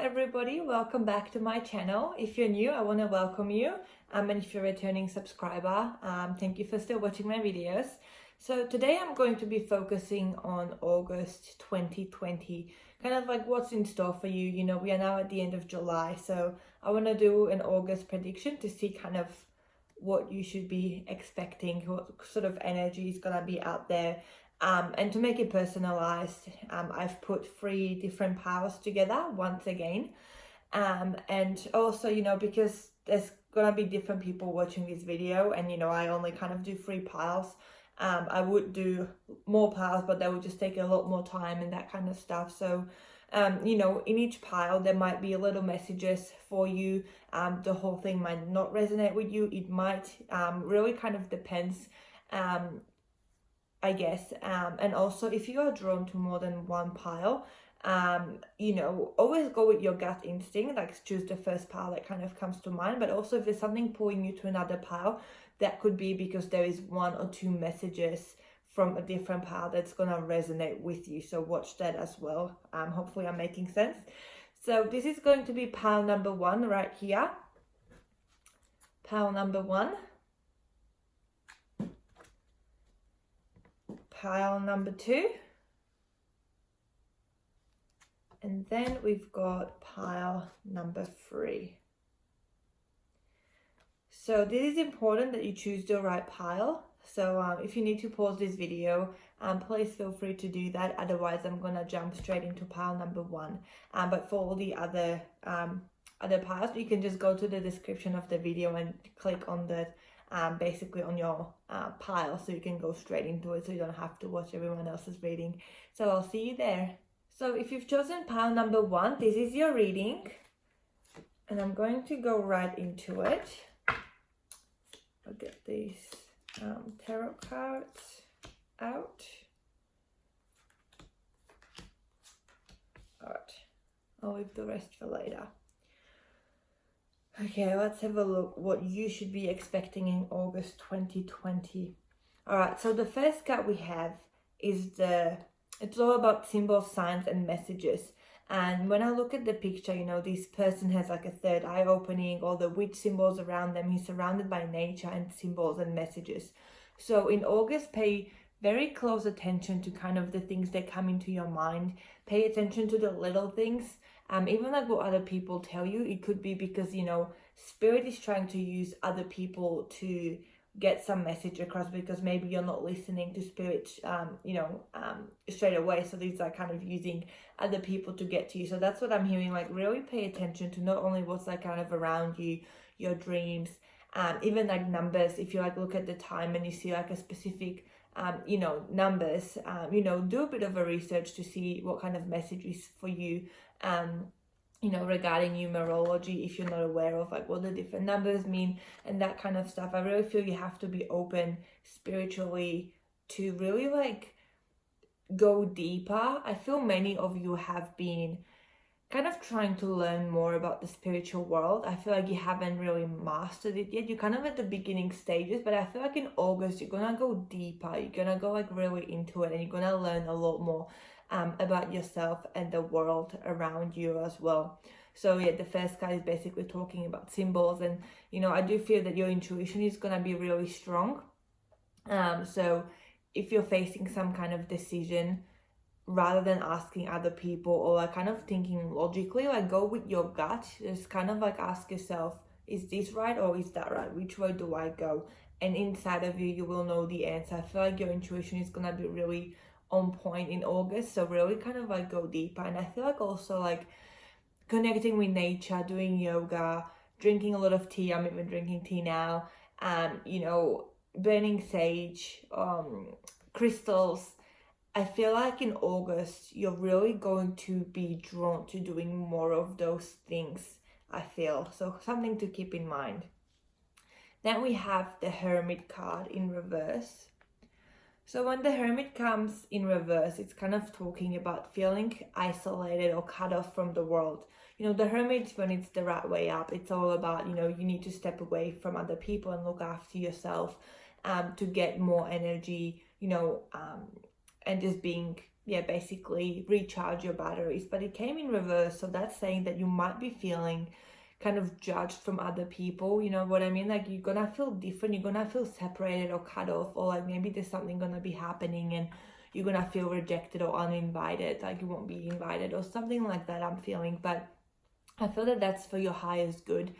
everybody, welcome back to my channel. If you're new, I want to welcome you, and if you're a returning subscriber, thank you for still watching my videos. So today I'm going to be focusing on August 2020, kind of like what's in store for you. You know, we are now at the end of July, so I want to do an August prediction to see kind of what you should be expecting, what sort of energy is gonna be out there. And to make it personalized, I've put 3 different piles together once again. And also, you know, because there's gonna be different people watching this video, and you know, I only kind of do 3 piles. I would do more piles, but that would just take a lot more time and that kind of stuff. So, you know, in each pile, there might be a little messages for you. The whole thing might not resonate with you. It might, really kind of depends, I guess. And also, if you are drawn to more than one pile, you know, always go with your gut instinct, like choose the first pile that kind of comes to mind. But also, if there's something pulling you to another pile, that could be because there is 1 or 2 messages from a different pile that's gonna resonate with you. So watch that as well. Hopefully I'm making sense. So this is going to be pile number 1 right here. Pile number 1. Pile number 2. And then we've got pile number 3. So this is important that you choose the right pile. So if you need to pause this video, please feel free to do that. Otherwise, I'm gonna jump straight into pile number 1. But for all the other piles, you can just go to the description of the video and click on the basically on your pile, so you can go straight into it, so you don't have to watch everyone else's reading. So I'll see you there. So if you've chosen pile number 1, this is your reading, and I'm going to go right into it. I'll get these tarot cards out. Alright, I'll leave the rest for later. Okay, let's have a look what you should be expecting in August 2020. Alright, so the first card we have is it's all about symbols, signs, and messages. And when I look at the picture, you know, this person has like a third eye opening, all the witch symbols around them. He's surrounded by nature and symbols and messages. So in August, pay very close attention to kind of the things that come into your mind. Pay attention to the little things. Even like what other people tell you. It could be because, you know, Spirit is trying to use other people to get some message across, because maybe you're not listening to Spirit, you know, straight away. So these are kind of using other people to get to you. So that's what I'm hearing. Like, really pay attention to not only what's like kind of around you, your dreams, even like numbers. If you like look at the time and you see like a specific you know, numbers, you know, do a bit of a research to see what kind of message is for you, you know, regarding numerology, if you're not aware of like what the different numbers mean and that kind of stuff. I really feel you have to be open spiritually to really like go deeper. I feel many of you have been kind of trying to learn more about the spiritual world. I feel like you haven't really mastered it yet. You're kind of at the beginning stages, but I feel like in August you're gonna go deeper. You're gonna go like really into it, and you're gonna learn a lot more about yourself and the world around you as well. So yeah, the first card is basically talking about symbols, and you know, I do feel that your intuition is gonna be really strong. So if you're facing some kind of decision, rather than asking other people or like kind of thinking logically, like go with your gut. Just kind of like ask yourself, is this right or is that right? Which way do I go? And inside of you, you will know the answer. I feel like your intuition is gonna be really on point in August. So really kind of like go deeper. And I feel like also like connecting with nature, doing yoga, drinking a lot of tea. I'm even drinking tea now. You know, burning sage, crystals. I feel like in August, you're really going to be drawn to doing more of those things, I feel. So something to keep in mind. Then we have the Hermit card in reverse. So when the Hermit comes in reverse, it's kind of talking about feeling isolated or cut off from the world. You know, the Hermit, when it's the right way up, it's all about, you know, you need to step away from other people and look after yourself to get more energy, you know, and just being, basically recharge your batteries. But it came in reverse, so that's saying that you might be feeling kind of judged from other people, you know what I mean? Like you're gonna feel different, you're gonna feel separated or cut off, or like maybe there's something gonna be happening and you're gonna feel rejected or uninvited, like you won't be invited or something like that, I'm feeling. But I feel that that's for your highest good,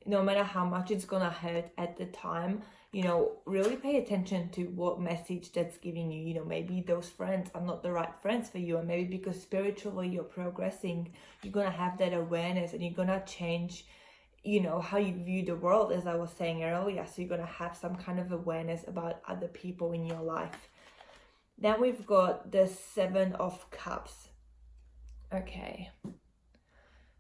no matter how much it's gonna hurt at the time. You know, really pay attention to what message that's giving you. You know, maybe those friends are not the right friends for you, and maybe because spiritually you're progressing, you're gonna have that awareness and you're gonna change, you know, how you view the world, as I was saying earlier. So you're gonna have some kind of awareness about other people in your life. Then we've got the 7 of Cups. Okay.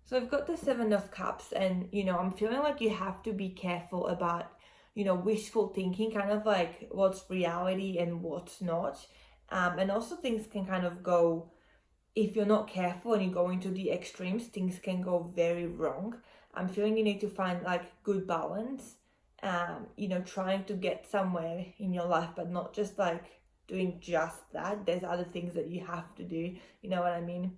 So I've got the 7 of Cups, and, you know, I'm feeling like you have to be careful about, you know, wishful thinking, kind of like what's reality and what's not. And also things can kind of go, if you're not careful and you're going to the extremes, things can go very wrong. I'm feeling you need to find like good balance, you know, trying to get somewhere in your life, but not just like doing just that. There's other things that you have to do, you know what I mean?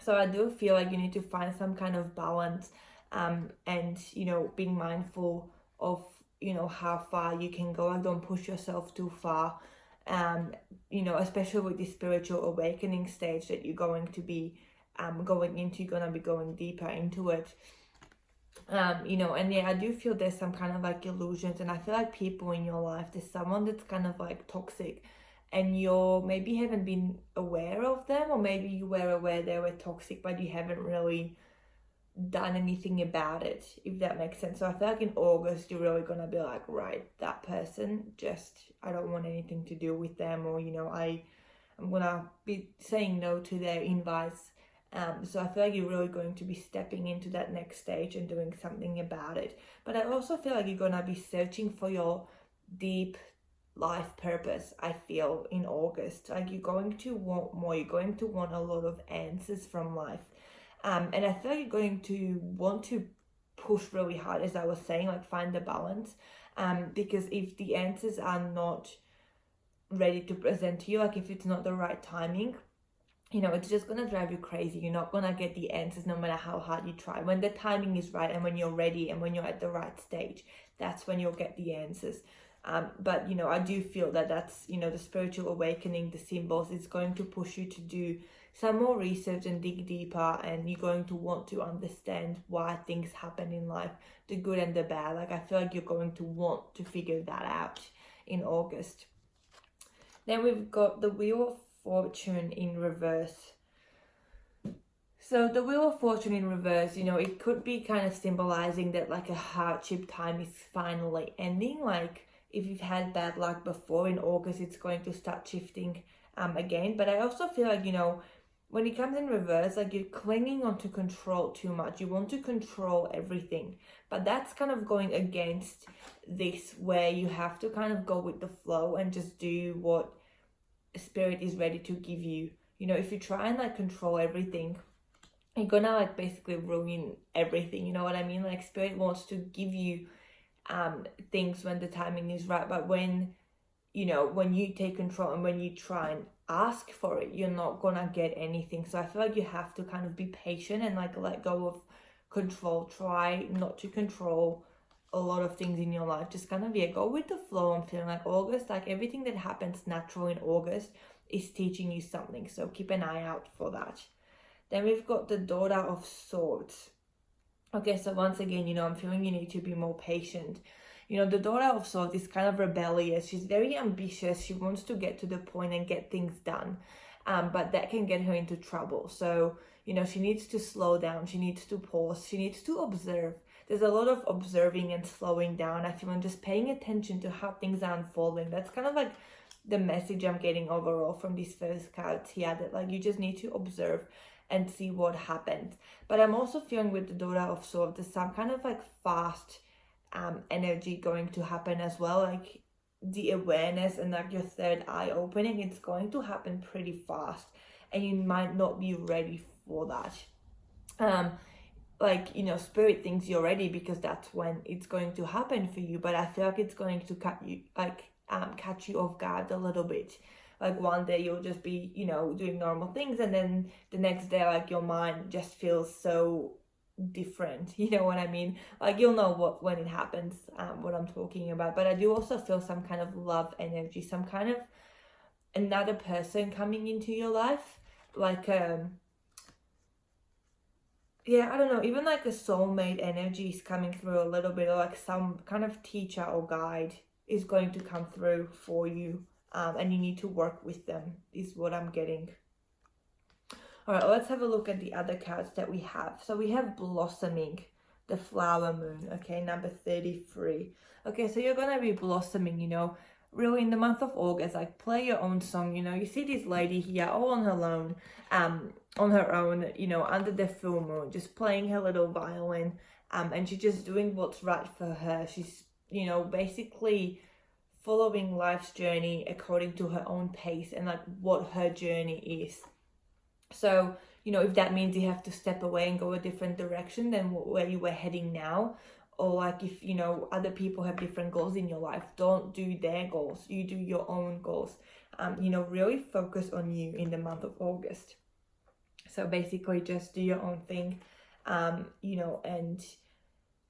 So I do feel like you need to find some kind of balance, and, you know, being mindful of, you know, how far you can go, and don't push yourself too far, you know, especially with the spiritual awakening stage that you're going to be going into. You're gonna be going deeper into it, you know. And yeah, I do feel there's some kind of like illusions, and I feel like people in your life, there's someone that's kind of like toxic, and you're maybe haven't been aware of them, or maybe you were aware they were toxic but you haven't really done anything about it, if that makes sense. So I feel like in August you're really gonna be like, right, that person, just, I don't want anything to do with them, or, you know, I'm gonna be saying no to their invites. So I feel like you're really going to be stepping into that next stage and doing something about it. But I also feel like you're gonna be searching for your deep life purpose, I feel, in August. Like you're going to want more, you're going to want a lot of answers from life. And I feel like you're going to want to push really hard, as I was saying, like find the balance. Because if the answers are not ready to present to you, like if it's not the right timing, you know, it's just gonna drive you crazy. You're not gonna get the answers no matter how hard you try. When the timing is right and when you're ready and when you're at the right stage, that's when you'll get the answers. But, you know, I do feel that that's, you know, the spiritual awakening, the symbols, is going to push you to do some more research and dig deeper, and you're going to want to understand why things happen in life, the good and the bad. Like I feel like you're going to want to figure that out in August. Then we've got the Wheel of Fortune in reverse. So the Wheel of Fortune in reverse, you know, it could be kind of symbolizing that like a hardship time is finally ending. Like if you've had bad luck before, in August it's going to start shifting again. But I also feel like, you know, when it comes in reverse, like you're clinging on to control too much. You want to control everything, but that's kind of going against this, where you have to kind of go with the flow and just do what spirit is ready to give you. You know, if you try and like control everything, you're gonna like basically ruin everything, you know what I mean? Like spirit wants to give you things when the timing is right, but when, you know, when you take control and when you try and ask for it, you're not gonna get anything. So I feel like you have to kind of be patient and like let go of control. Try not to control a lot of things in your life. Just kind of, yeah, go with the flow. I'm feeling like August, like everything that happens natural in August is teaching you something, so keep an eye out for that. Then we've got the Daughter of Swords. Okay, so once again, you know, I'm feeling you need to be more patient. You know, the Daughter of Swords is kind of rebellious. She's very ambitious. She wants to get to the point and get things done. But that can get her into trouble. So, you know, she needs to slow down. She needs to pause. She needs to observe. There's a lot of observing and slowing down, I feel, and just paying attention to how things are unfolding. That's kind of like the message I'm getting overall from these first cards here, that like you just need to observe and see what happens. But I'm also feeling with the Daughter of Swords, there's some kind of like fast energy going to happen as well. Like the awareness and like your third eye opening, it's going to happen pretty fast, and you might not be ready for that. Like, you know, spirit thinks you're ready because that's when it's going to happen for you, but I feel like it's going to catch you off guard a little bit Like one day you'll just be, you know, doing normal things, and then the next day, like, your mind just feels so different. You know what I mean? Like, you'll know what when it happens, what I'm talking about. But I do also feel some kind of love energy, some kind of another person coming into your life, like yeah, I don't know, even like a soulmate energy is coming through a little bit, or like some kind of teacher or guide is going to come through for you, and you need to work with them, is what I'm getting. All right, let's have a look at the other cards that we have. So we have blossoming, the flower moon, okay, number 33. Okay, so you're gonna be blossoming, you know, really in the month of August. Like, play your own song, you know. You see this lady here all on her own, you know, under the full moon, just playing her little violin, and she's just doing what's right for her. She's, you know, basically following life's journey according to her own pace and like what her journey is. So, you know, if that means you have to step away and go a different direction than where you were heading now, or like if, you know, other people have different goals in your life, don't do their goals, you do your own goals. You know, really focus on you in the month of August. So basically just do your own thing, you know, and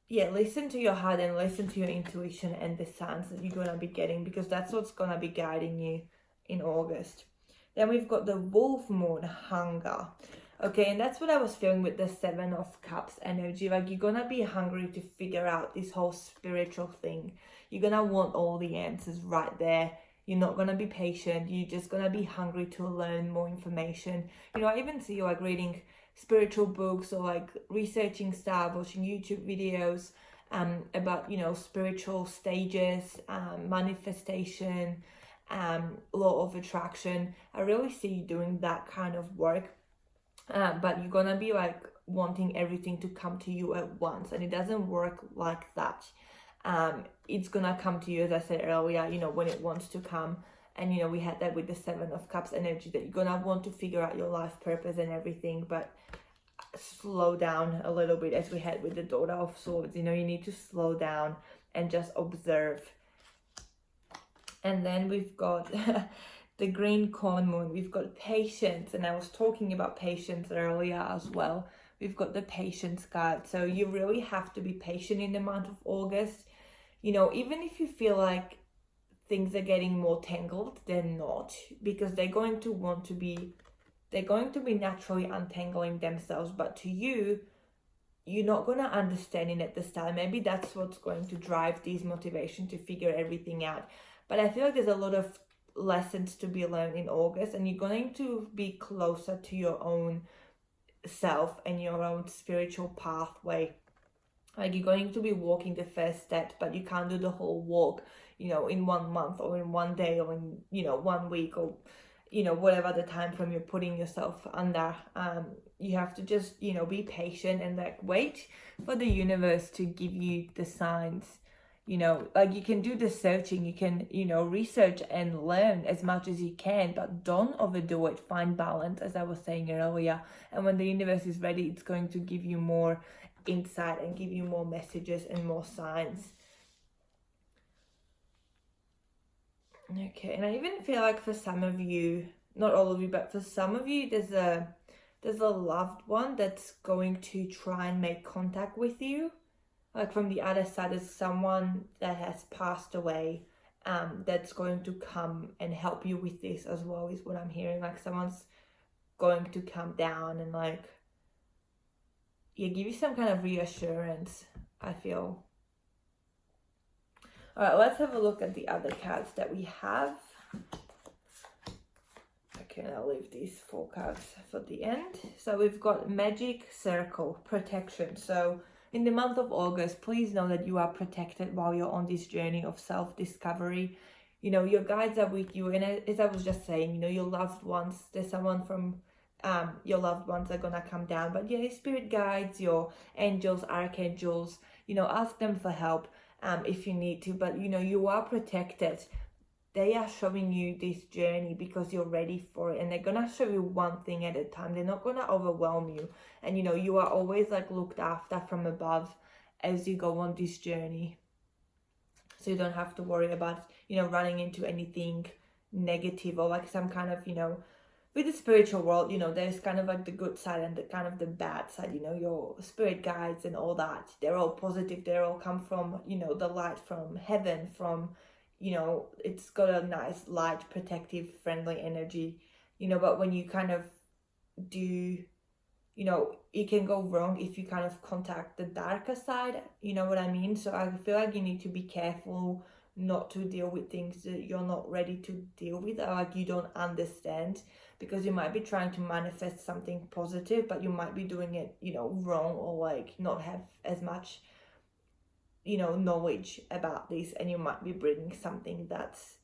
yeah, listen to your heart and listen to your intuition and the signs that you're going to be getting, because that's what's going to be guiding you in August. Then we've got the wolf moon, hunger. Okay, and that's what I was feeling with the 7 of Cups energy. Like, you're going to be hungry to figure out this whole spiritual thing. You're going to want all the answers right there. You're not going to be patient. You're just going to be hungry to learn more information. You know, I even see you like reading spiritual books, or like researching stuff, watching YouTube videos about, you know, spiritual stages, manifestation, law of attraction. I really see you doing that kind of work. But you're gonna be like wanting everything to come to you at once, and it doesn't work like that. It's gonna come to you, as I said earlier, you know, when it wants to come. And, you know, we had that with the 7 of Cups energy, that you're gonna want to figure out your life purpose and everything, but slow down a little bit, as we had with the Daughter of Swords. You know, you need to slow down and just observe. And then we've got the green corn moon. We've got patience, and I was talking about patience earlier as well. We've got the patience card. So you really have to be patient in the month of August. You know, even if you feel like things are getting more tangled, they're not, because they're going to be naturally untangling themselves. But to you, you're not going to understand it at the start. Maybe that's what's going to drive these motivation to figure everything out. But I feel like there's a lot of lessons to be learned in August, and you're going to be closer to your own self and your own spiritual pathway. Like, you're going to be walking the first step, but you can't do the whole walk, you know, in 1 month or in 1 day or in, you know, 1 week, or, you know, whatever the time frame you're putting yourself under. You have to just, you know, be patient and like wait for the universe to give you the signs. You know, like, you can do the searching, you can, you know, research and learn as much as you can, but don't overdo it. Find balance, as I was saying earlier. And when the universe is ready, it's going to give you more insight and give you more messages and more signs. Okay, and I even feel like for some of you, not all of you, but for some of you, there's a loved one that's going to try and make contact with you. Like, from the other side, there's someone that has passed away, that's going to come and help you with this as well, is what I'm hearing. Like, someone's going to come down and like, yeah, give you some kind of reassurance, I feel. All right, let's have a look at the other cards that we have. Okay, I'll leave these 4 cards for the end. So we've got Magic Circle, protection. So in the month of August, please know that you are protected while you're on this journey of self-discovery. You know, your guides are with you. And as I was just saying, you know, your loved ones, there's someone from your loved ones are gonna come down. But yeah, your spirit guides, your angels, archangels, you know, ask them for help if you need to. But, you know, you are protected. They are showing you this journey because you're ready for it, and they're gonna show you one thing at a time. They're not gonna overwhelm you, and you know, you are always like looked after from above as you go on this journey, so you don't have to worry about, you know, running into anything negative, or like some kind of, you know, with the spiritual world, you know, there's kind of like the good side and the kind of the bad side, you know, your spirit guides and all that. They're all positive. They're all come from, you know, the light from heaven, from, you know, it's got a nice light, protective, friendly energy, you know, but when you kind of do, you know, it can go wrong if you kind of contact the darker side, you know what I mean? So I feel like you need to be careful not to deal with things that you're not ready to deal with, or like you don't understand, because you might be trying to manifest something positive, but you might be doing it, you know, wrong, or like not have as much, you know, knowledge about this, and you might be bringing something that's,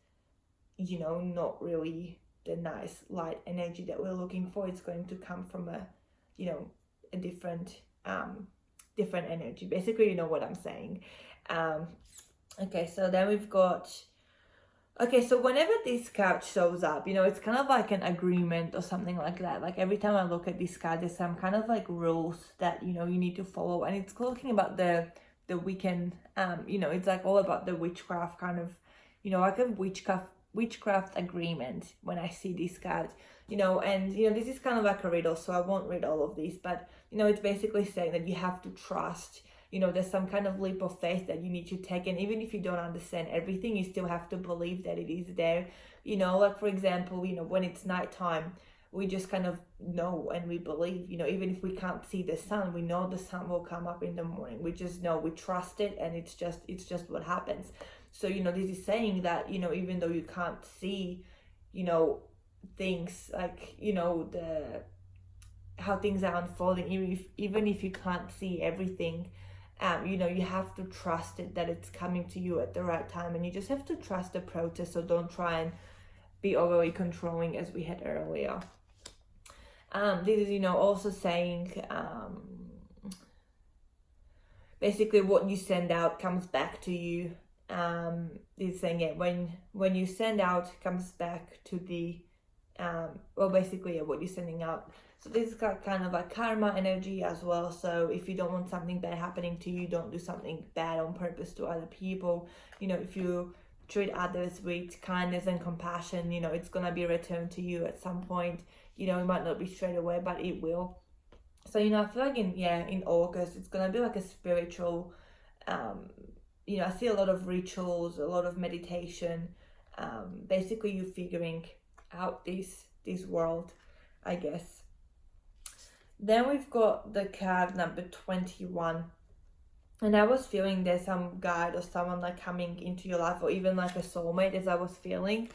you know, not really the nice light energy that we're looking for. It's going to come from a, you know, a different energy, basically, you know what I'm saying. Okay, so then we've got, okay, so whenever this card shows up, you know, it's kind of like an agreement or something like that. Like every time I look at this card, there's some kind of like rules that, you know, you need to follow, and it's talking about the Wiccan, you know, it's like all about the witchcraft kind of, you know, like a witchcraft agreement when I see this card, you know. And, you know, this is kind of like a riddle, so I won't read all of this, but, you know, it's basically saying that you have to trust, you know, there's some kind of leap of faith that you need to take, and even if you don't understand everything, you still have to believe that it is there, you know. Like, for example, you know, when it's nighttime, we just kind of know and we believe, you know, even if we can't see the sun, we know the sun will come up in the morning. We just know, we trust it, and it's just what happens. So, you know, this is saying that, you know, even though you can't see, you know, things like, you know, how things are unfolding, even if you can't see everything, you know, you have to trust it, that it's coming to you at the right time, and you just have to trust the process. So don't try and be overly controlling, as we had earlier. This is, you know, also saying, basically what you send out comes back to you. This is saying, yeah, when you send out comes back to the, well, basically, yeah, what you're sending out. So this is kind of like karma energy as well. So if you don't want something bad happening to you, don't do something bad on purpose to other people. You know, if you treat others with kindness and compassion, you know, it's going to be returned to you at some point. You know, it might not be straight away, but it will. So, you know, I feel like in August, it's going to be like a spiritual, you know, I see a lot of rituals, a lot of meditation, basically you figuring out this world, I guess. Then we've got the card number 21. And I was feeling there's some guide or someone like coming into your life, or even like a soulmate, as I was feeling.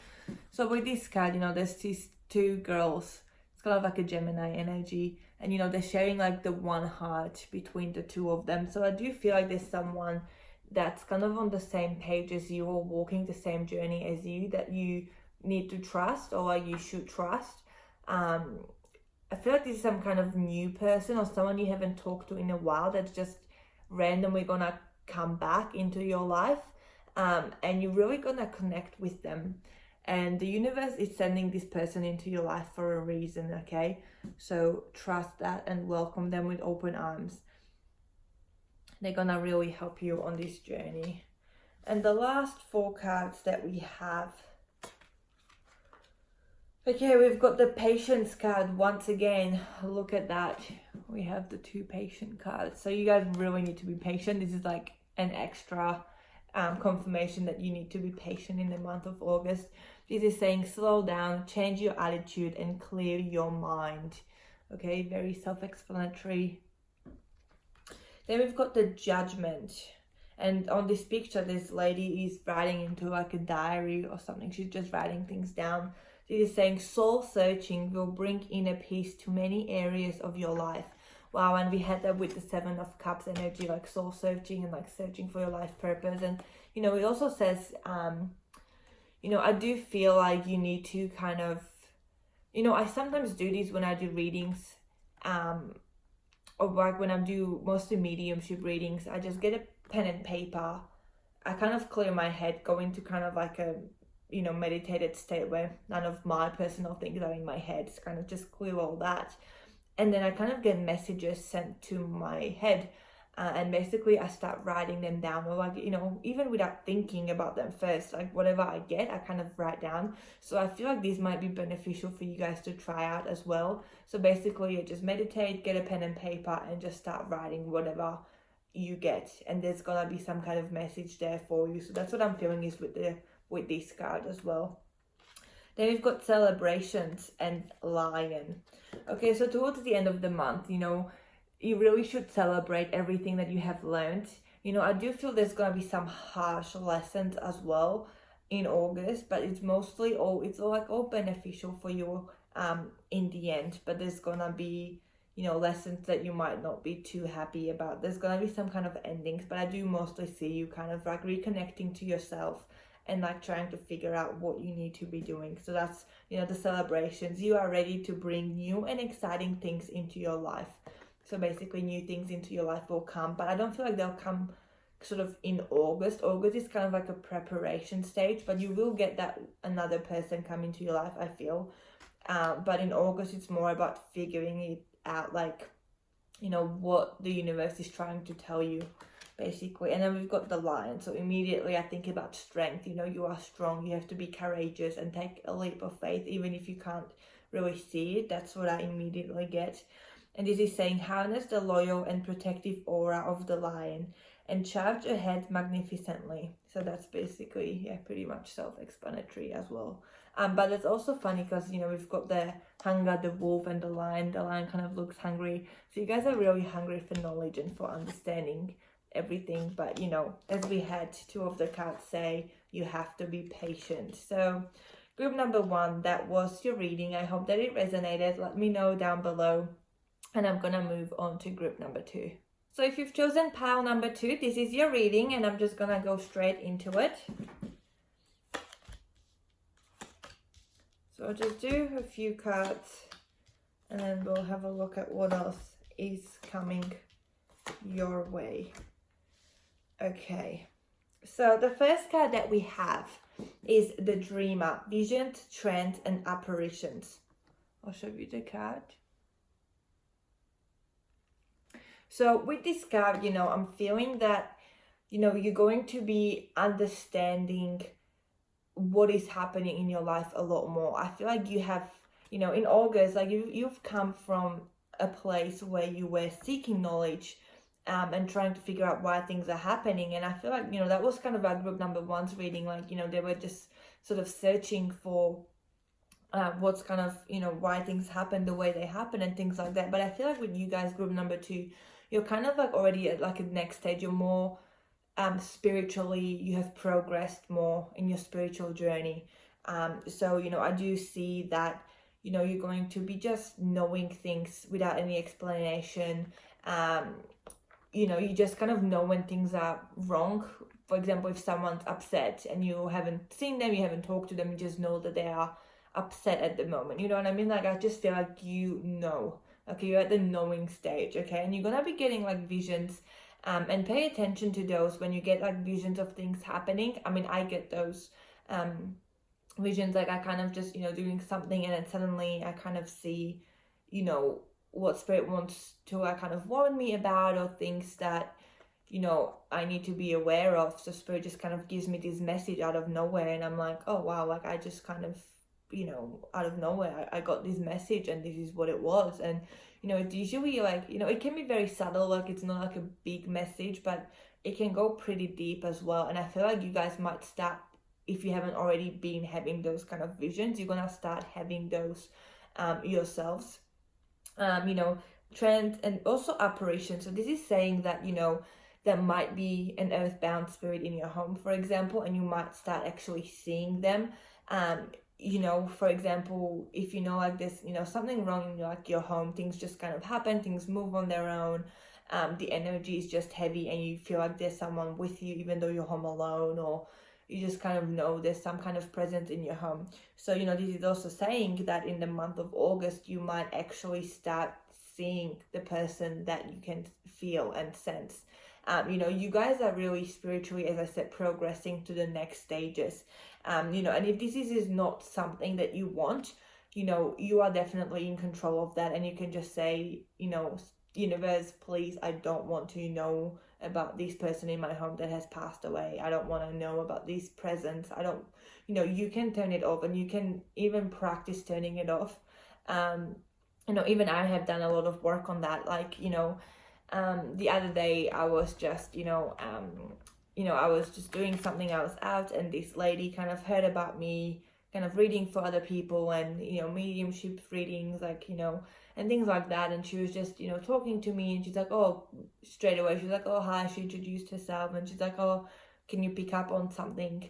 So with this card, you know, there's these two girls. It's kind of like a Gemini energy. And, you know, they're sharing like the one heart between the two of them. So I do feel like there's someone that's kind of on the same page as you, or walking the same journey as you, that you need to trust, or like you should trust. I feel like this is some kind of new person, or someone you haven't talked to in a while, that's just randomly gonna come back into your life, and you're really gonna connect with them, and the universe is sending this person into your life for a reason. Okay, so trust that and welcome them with open arms. They're gonna really help you on this journey. And the last 4 cards that we have, okay, we've got the patience card once again. Look at that. We have the 2 patient cards. So you guys really need to be patient. This is like an extra confirmation that you need to be patient in the month of August. This is saying slow down, change your attitude, and clear your mind. Okay, very self-explanatory. Then we've got the Judgment. And on this picture, this lady is writing into like a diary or something. She's just writing things down. It is saying soul searching will bring inner peace to many areas of your life. Wow, and we had that with the 7 of Cups energy, like soul searching and like searching for your life purpose. And, you know, it also says, you know, I do feel like you need to kind of, you know, I sometimes do this when I do readings, or like when I do mostly mediumship readings. I just get a pen and paper. I kind of clear my head, go into kind of like a, you know, meditated state where none of my personal things are in my head. It's kind of just clear all that, and then I kind of get messages sent to my head, and basically I start writing them down, or like, you know, even without thinking about them first, like whatever I get, I kind of write down. So I feel like these might be beneficial for you guys to try out as well. So basically you just meditate, get a pen and paper, and just start writing whatever you get, and there's gonna be some kind of message there for you. So that's what I'm feeling is with this card as well. Then we've got celebrations and lion. Okay, so towards the end of the month, you know, you really should celebrate everything that you have learned. You know, I do feel there's going to be some harsh lessons as well in August, but it's mostly all beneficial for you in the end. But there's going to be, you know, lessons that you might not be too happy about. There's going to be some kind of endings, but I do mostly see you kind of like reconnecting to yourself and like trying to figure out what you need to be doing. So that's, you know, the celebrations. You are ready to bring new and exciting things into your life. So basically new things into your life will come, but I don't feel like they'll come sort of in August. August is kind of like a preparation stage, but you will get that another person come into your life, I feel. But in August, it's more about figuring it out, like, you know, what the universe is trying to tell you, basically. And then we've got the lion. So immediately I think about strength. You know, you are strong. You have to be courageous and take a leap of faith, even if you can't really see it. That's what I immediately get. And this is saying, harness the loyal and protective aura of the lion and charge ahead magnificently. So that's basically, yeah, pretty much self-explanatory as well. But it's also funny because, you know, we've got the hunger, the wolf, and the lion. The lion kind of looks hungry. So you guys are really hungry for knowledge and for understanding everything. But, you know, as we had two of the cards say, you have to be patient. So group number 1, that was your reading. I hope that it resonated. Let me know down below. And I'm gonna move on to group number 2. So if you've chosen pile number 2, this is your reading, and I'm just gonna go straight into it. So I'll just do a few cards, and then we'll have a look at what else is coming your way. Okay, so the first card that we have is the Dreamer, Visions, Trends, and Apparitions. I'll show you the card. So with this card, you know, I'm feeling that, you know, you're going to be understanding what is happening in your life a lot more. I feel like you have, you know, in August, like you've come from a place where you were seeking knowledge and trying to figure out why things are happening. And I feel like, you know, that was kind of our group number 1's reading. Like, you know, they were just sort of searching for what's kind of, you know, why things happen the way they happen and things like that. But I feel like with you guys, group number 2, you're kind of like already at like a next stage. You're more spiritually, you have progressed more in your spiritual journey. So, you know, I do see that, you know, you're going to be just knowing things without any explanation. You know, you just kind of know when things are wrong. For example, if someone's upset and you haven't seen them, you haven't talked to them, you just know that they are upset at the moment. You know what I mean? Like, I just feel like you know. Okay, you're at the knowing stage, okay? And you're gonna be getting like visions, and pay attention to those when you get like visions of things happening. I mean, I get those visions, like I kind of just, you know, doing something, and then suddenly I kind of see, you know, what spirit wants to kind of warn me about, or things that, you know, I need to be aware of. So spirit just kind of gives me this message out of nowhere, and I'm like, oh wow, like I just kind of, you know, out of nowhere I got this message, and this is what it was. And, you know, it's usually like, you know, it can be very subtle, like it's not like a big message, but it can go pretty deep as well. And I feel like you guys might start, if you haven't already been having those kind of visions, you're gonna start having those yourselves. You know, trends and also apparitions. So this is saying that, you know, there might be an earthbound spirit in your home, for example, and you might start actually seeing them. You know, for example, if you know, like there's, you know, something wrong in like your home, things just kind of happen, things move on their own, the energy is just heavy, and you feel like there's someone with you even though you're home alone, or you just kind of know there's some kind of presence in your home. So, you know, this is also saying that in the month of August, you might actually start seeing the person that you can feel and sense. You know, you guys are really spiritually, as I said, progressing to the next stages. You know, and if this is not something that you want, you know, you are definitely in control of that, and you can just say, you know, universe, please, I don't want to know about this person in my home that has passed away. I don't want to know about these presents. I don't, you can turn it off, and you can even practice turning it off. Even I have done a lot of work on that. Like, the other day I was just, I was just doing something, I was out, and this lady kind of heard about me kind of reading for other people, and, mediumship readings, like, and things like that. And she was just, talking to me, and she's like, oh, straight away, she's like, oh, hi, she introduced herself, and she's like, oh, can you pick up on something?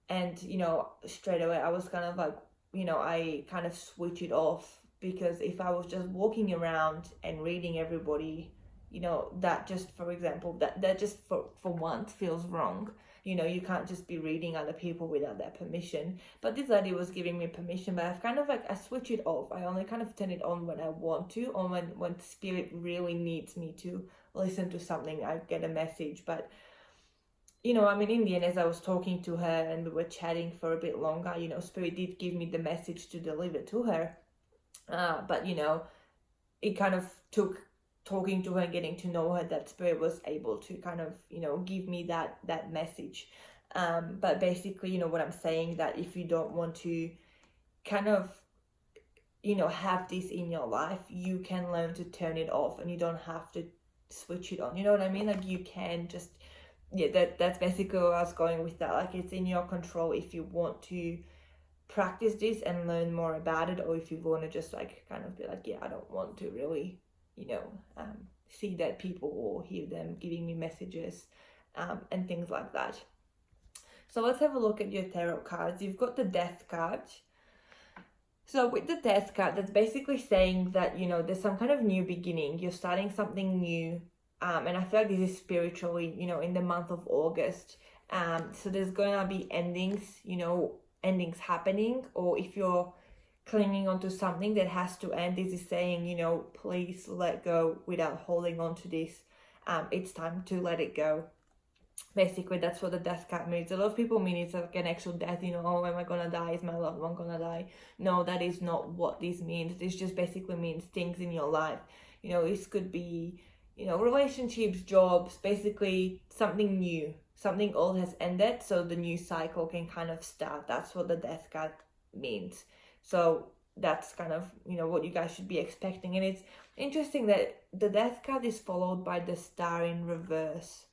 And, straight away I was kind of like, I kind of switch it off, because if I was just walking around and reading everybody, that just, for example, that just for once feels wrong. You can't just be reading other people without their permission. But this lady was giving me permission, but I've kind of like, I switch it off. I only kind of turn it on when I want to, or when spirit really needs me to listen to something, I get a message. But, in the end, as I was talking to her and we were chatting for a bit longer, spirit did give me the message to deliver to her. But, it kind of took talking to her and getting to know her that spirit was able to kind of, give me that message. But basically, what I'm saying, that if you don't want to kind of, have this in your life, you can learn to turn it off, and you don't have to switch it on. You know what I mean? Like, you can just, that's basically where I was going with that. Like, it's in your control if you want to practice this and learn more about it, or if you want to just like kind of be like, I don't want to really see dead people or hear them giving me messages, and things like that. So let's have a look at your tarot cards. You've got the Death card. So with the Death card, that's basically saying that, there's some kind of new beginning. You're starting something new. And I feel like this is spiritually, in the month of August. So there's going to be endings, endings happening, or if you're clinging onto something that has to end, this is saying, please let go without holding on to this. It's time to let it go. Basically, that's what the Death card means. A lot of people mean it's like an actual death, oh, am I gonna die? Is my loved one gonna die? No, that is not what this means. This just basically means things in your life. This could be, relationships, jobs, basically something new. Something old has ended, so the new cycle can kind of start. That's what the Death card means. So that's kind of, what you guys should be expecting. And it's interesting that the Death card is followed by the Star in reverse.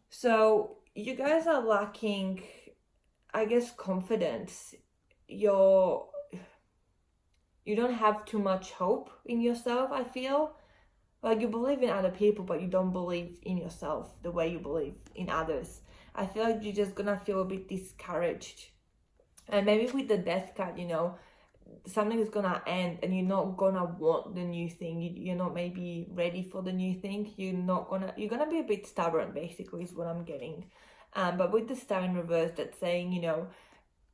So you guys are lacking, I guess, confidence. You don't have too much hope in yourself, I feel. Like, you believe in other people, but you don't believe in yourself the way you believe in others. I feel like you're just gonna feel a bit discouraged. And maybe with the Death card, something is gonna end, and you're not gonna want the new thing. You're not maybe ready for the new thing. You're gonna be a bit stubborn, basically, is what I'm getting. But with the Star in reverse, that's saying,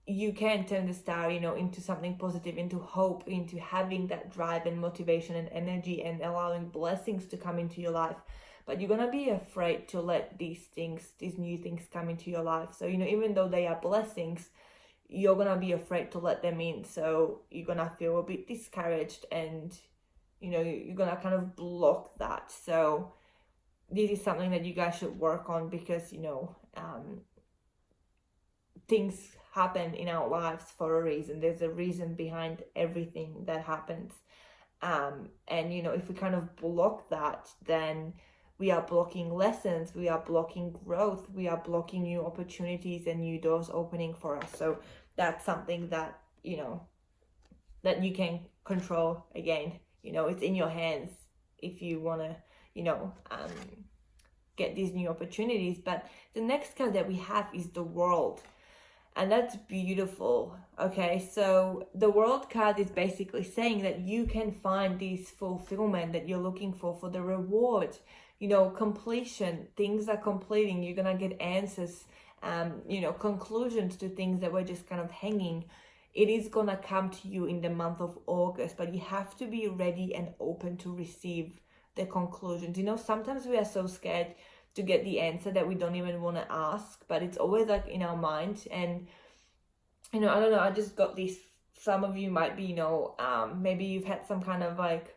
you can turn the star, into something positive, into hope, into having that drive and motivation and energy, and allowing blessings to come into your life. But you're gonna be afraid to let these new things come into your life. So, even though they are blessings, you're gonna be afraid to let them in. So you're gonna feel a bit discouraged, and, you're gonna kind of block that. So this is something that you guys should work on, because, things happen in our lives for a reason. There's a reason behind everything that happens. And, if we kind of block that, then we are blocking lessons, we are blocking growth, we are blocking new opportunities and new doors opening for us. So that's something that, that you can control. Again, it's in your hands if you want to, get these new opportunities. But the next card that we have is the World. And that's beautiful. Okay, so the World card is basically saying that you can find this fulfillment that you're looking for the reward, completion. Things are completing. You're gonna get answers, conclusions to things that were just kind of hanging. It is gonna come to you in the month of August, but you have to be ready and open to receive the conclusions. Sometimes we are so scared to get the answer that we don't even want to ask, but it's always like in our mind. And I don't know, I just got this, some of you might be, maybe you've had some kind of like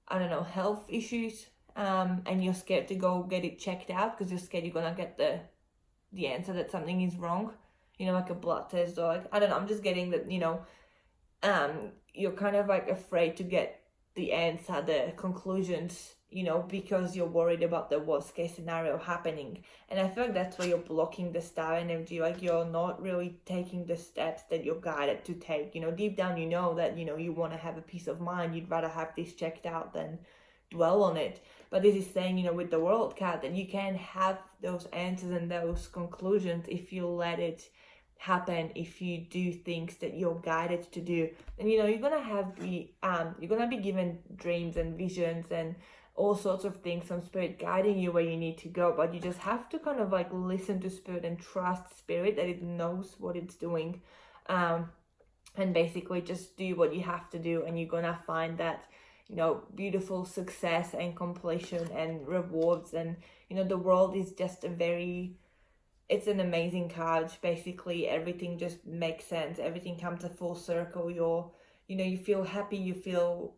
I don't know, health issues, and you're scared to go get it checked out because you're scared you're gonna get the answer that something is wrong, you know, like a blood test, or like, I don't know, I'm just getting that, you know, you're kind of like afraid to get the answer, the conclusions, you know, because you're worried about the worst case scenario happening. And I feel like that's where you're blocking the star energy, like you're not really taking the steps that you're guided to take. You know, deep down you know that, you know, you want to have a peace of mind, you'd rather have this checked out than dwell on it. But this is saying, you know, with the World card, that you can have those answers and those conclusions if you let it happen, if you do things that you're guided to do. And you know, you're gonna be given dreams and visions and all sorts of things from Spirit guiding you where you need to go, but you just have to kind of like listen to Spirit and trust Spirit that it knows what it's doing, and basically just do what you have to do, and you're gonna find that, you know, beautiful success and completion and rewards. And you know, the World is just it's an amazing card. Basically everything just makes sense, everything comes a full circle. You feel happy, you feel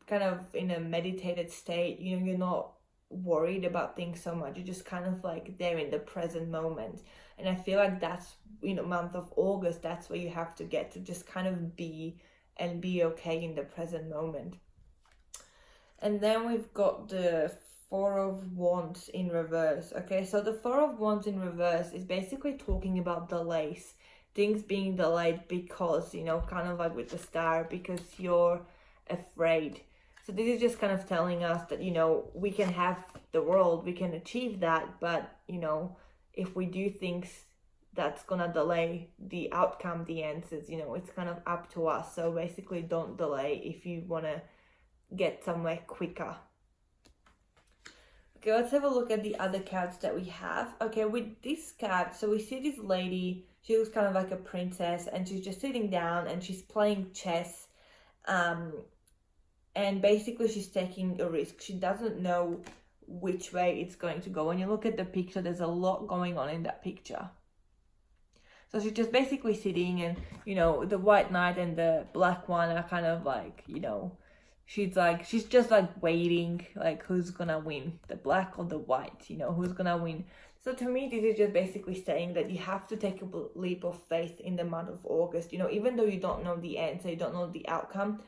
kind of in a meditated state, you know, you're not worried about things so much, you're just kind of like there in the present moment. And I feel like that's, you know, month of August, that's where you have to get to, just kind of be okay in the present moment. And then we've got the Four of Wands in reverse. Okay, so the Four of Wands in reverse is basically talking about delays, things being delayed because, you know, kind of like with the star, because you're afraid. So this is just kind of telling us that, you know, we can have the World, we can achieve that, but, you know, if we do things that's gonna delay the outcome, the answers, you know, it's kind of up to us. So basically don't delay if you want to get somewhere quicker. Okay, let's have a look at the other cards that we have. Okay, with this card, so we see this lady, she looks kind of like a princess, and she's just sitting down and she's playing chess, and basically she's taking a risk. She doesn't know which way it's going to go. When you look at the picture, there's a lot going on in that picture. So she's just basically sitting, and, you know, the white knight and the black one are kind of like, you know, she's just like waiting, like who's gonna win, the black or the white, you know, who's gonna win. So to me, this is just basically saying that you have to take a leap of faith in the month of August. You know, even though you don't know the answer, you don't know the outcome,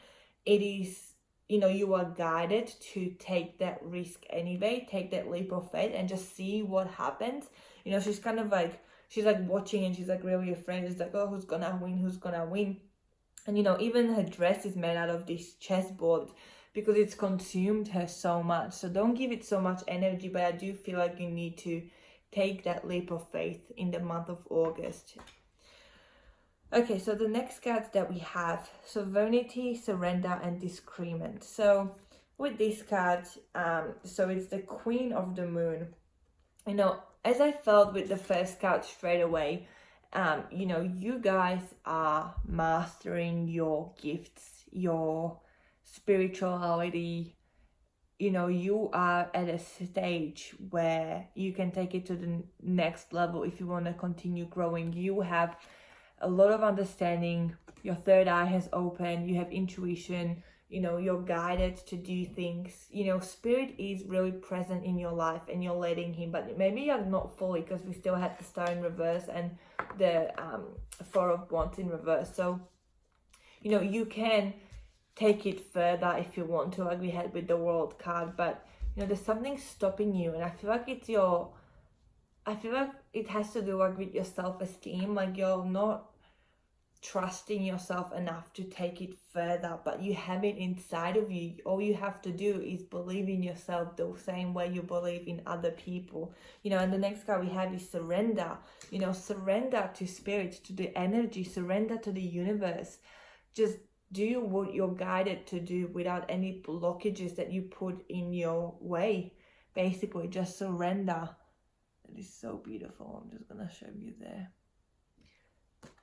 it is, you know, you are guided to take that risk anyway, take that leap of faith and just see what happens. You know, she's kind of like, she's like watching and she's like really afraid. She's like, oh, who's gonna win? And, you know, even her dress is made out of this chessboard because it's consumed her so much. So don't give it so much energy, but I do feel like you need to take that leap of faith in the month of August. Okay, so the next cards that we have, Sovereignty, Surrender, and Discernment. So with this card, so it's the Queen of the Moon. You know, as I felt with the first card straight away, you know, you guys are mastering your gifts, your spirituality. You know, you are at a stage where you can take it to the next level if you want to continue growing. You have a lot of understanding, your third eye has opened, you have intuition, you know, you're guided to do things. You know, Spirit is really present in your life and you're letting him, but maybe you're not fully, because we still had the Star in reverse and the Four of Wands in reverse. So, you know, you can take it further if you want to, like we had with the World card, but, you know, there's something stopping you, and I feel like it has to do like with your self-esteem, like you're not trusting yourself enough to take it further, but you have it inside of you. All you have to do is believe in yourself the same way you believe in other people, you know. And the next card we have is Surrender. You know, surrender to Spirit, to the energy, surrender to the universe. Just do what you're guided to do without any blockages that you put in your way. Basically, just surrender. It is so beautiful. I'm just gonna show you there.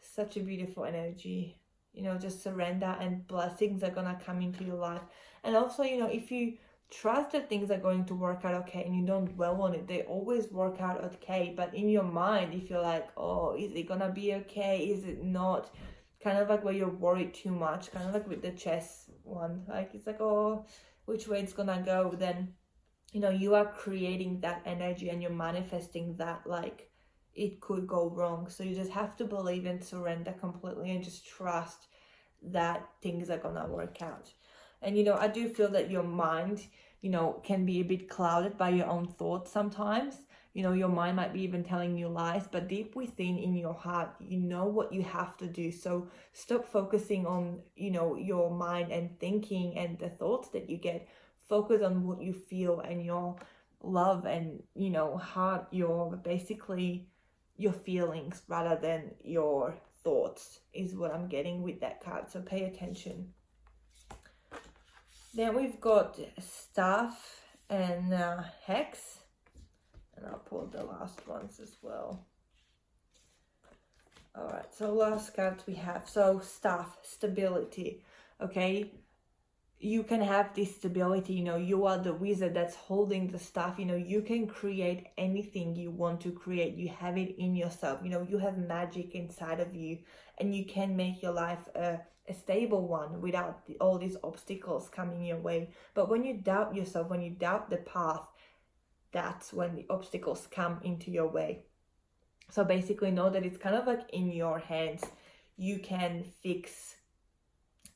Such a beautiful energy. You know, just surrender and blessings are gonna come into your life. And also, you know, if you trust that things are going to work out okay and you don't dwell on it, they always work out okay. But in your mind, if you're like, oh, is it gonna be okay? Is it not? Kind of like where you're worried too much, kind of like with the chess one. Like, it's like, oh, which way it's gonna go, then you know, you are creating that energy and you're manifesting that, like, it could go wrong. So you just have to believe and surrender completely and just trust that things are gonna work out. And you know, I do feel that your mind, you know, can be a bit clouded by your own thoughts sometimes. You know, your mind might be even telling you lies, but deep within in your heart, you know what you have to do. So stop focusing on, you know, your mind and thinking and the thoughts that you get. Focus on what you feel and your love and, you know, heart, your basically your feelings rather than your thoughts is what I'm getting with that card. So pay attention. Then we've got Staff and Hex. And I'll pull the last ones as well. Alright, so last cards we have. So Staff, stability. Okay, you can have this stability. You know, you are the wizard that's holding the staff. You know, you can create anything you want to create. You have it in yourself. You know, you have magic inside of you, and you can make your life a stable one without all these obstacles coming your way. But when you doubt yourself, when you doubt the path, that's when the obstacles come into your way. So basically know that it's kind of like in your hands. You can fix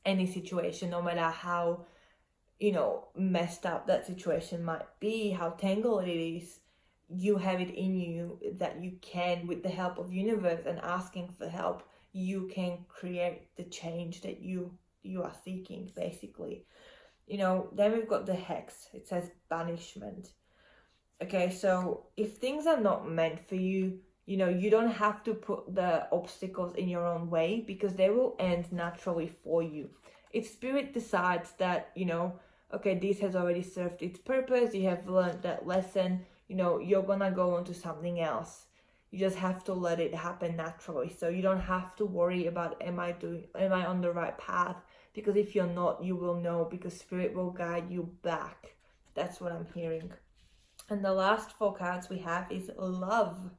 any situation, no matter how, you know, messed up that situation might be, how tangled it is. You have it in you that you can, with the help of universe and asking for help, you can create the change that you are seeking, basically. You know, then we've got the Hex. It says banishment. Okay, so if things are not meant for you, you know, you don't have to put the obstacles in your own way, because they will end naturally for you. If spirit decides that, you know, okay, this has already served its purpose, you have learned that lesson, you know, you're gonna go on to something else. You just have to let it happen naturally. So you don't have to worry about, am I on the right path? Because if you're not, you will know, because spirit will guide you back. That's what I'm hearing. And the last 4 cards we have is love.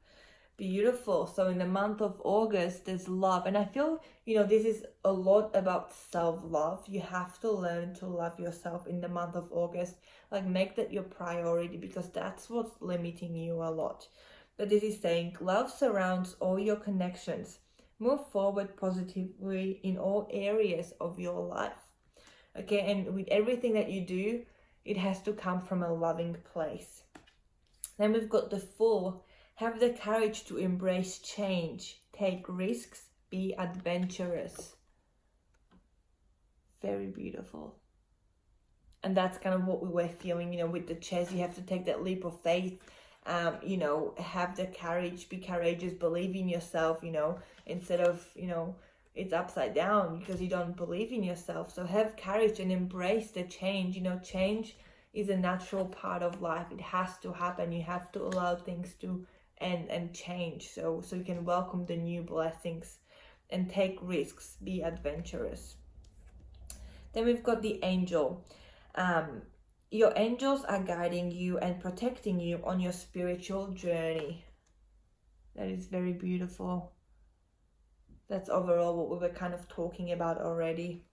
Beautiful. So in the month of August, there's love. And I feel, you know, this is a lot about self-love. You have to learn to love yourself in the month of August. Like, make that your priority, because that's what's limiting you a lot. But this is saying love surrounds all your connections. Move forward positively in all areas of your life. Okay, and with everything that you do, it has to come from a loving place. Then we've got the Fool. Have the courage to embrace change. Take risks. Be adventurous. Very beautiful. And that's kind of what we were feeling, you know, with the chess. You have to take that leap of faith. You know, have the courage. Be courageous. Believe in yourself, you know, instead of, you know, it's upside down because you don't believe in yourself. So have courage and embrace the change. You know, change is a natural part of life. It has to happen. You have to allow things to and change, so you can welcome the new blessings and take risks. Be adventurous. Then we've got the Angel. Your angels are guiding you and protecting you on your spiritual journey. That is very beautiful. That's overall what we were kind of talking about already.